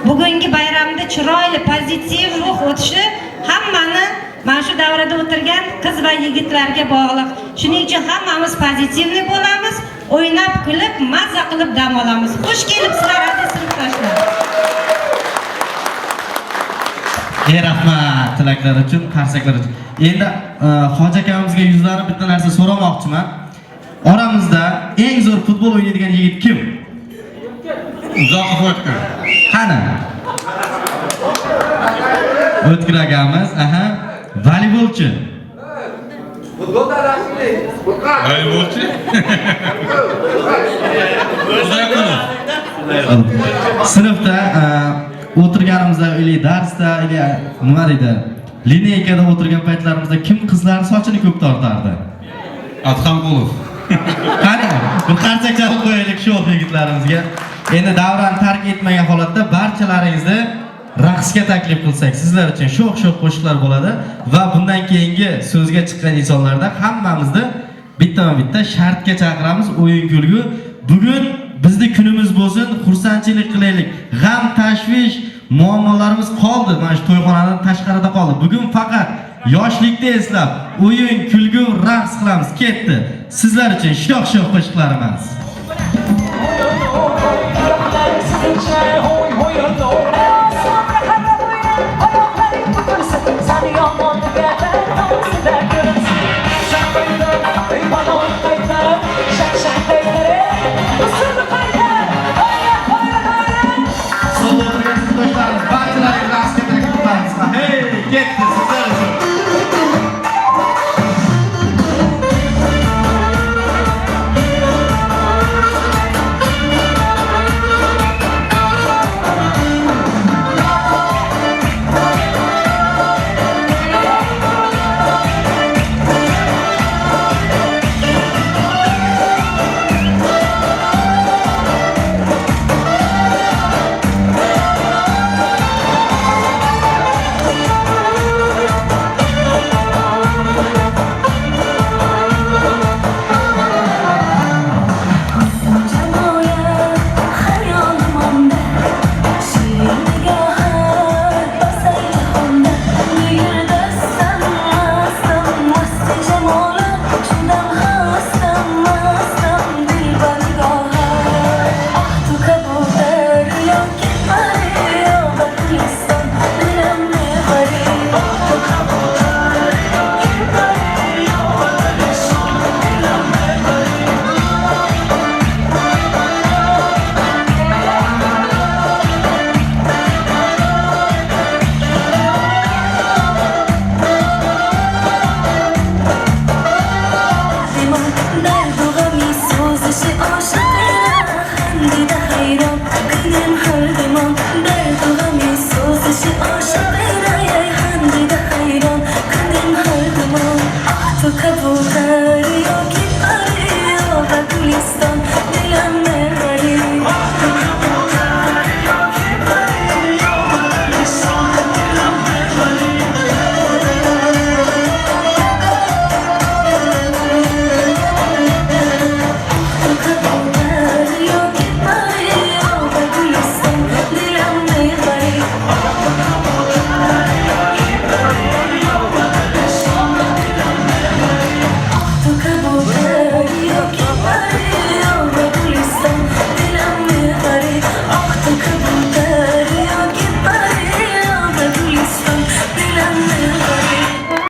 bugungi bayramda chiroyli, pozitiv ruh o'tishi hammani mana shu davrada o'tirgan qiz va yigitlarga bog'liq. Shuning uchun hammamiz pozitivli bo'lamiz, o'ynab, kulib, mazza qilib dam olamiz. Xush kelibsizlar aziz sinfdoshlar. Rahmat tilaklar uchun, qarsaklar uchun. Endi Hoji akamizga yuzlari bitta narsa so'ramoqchiman. Oramizda eng zo'r futbol o'ynaydigan yigit kim? Uzoqov O'tkir. Qani? O'tkir akamiz, voleybolchi. Futbolda rasmiy. Voleybolchi? Sinfda o'tirganimizda, darsda, nima deydi? Lineykada o'tirgan paytlarimizda kim qizlarning sochini ko'p tortardi? Adhamqulov. Qani, bir qarsak chalib qo'yaylik shu yigitlarimizga. Endi davrani tark etmagan holatda barchalaringizni raqsga taklif qilsak, sizlar uchun sho'x-sho'x qo'shiqlar bo'ladi va bundan keyingi so'zga chiqqan insonlarda hammamizni bittama-bitta shartga chaqiramiz, o'yin kulgu. Bugun bizning kunimiz bo'lsin, xursandchilik qilaylik. G'am, tashvish, muammolarimiz qoldi. Mana shu to'yxonadan tashqarida qoldi. Bugun faqat yoshlikni eslab, o'yin, kulgu, raqs qilamiz. Ketdi. Sizlar uchun sho'x-sho'x qo'shiqlarimiz. Dilanme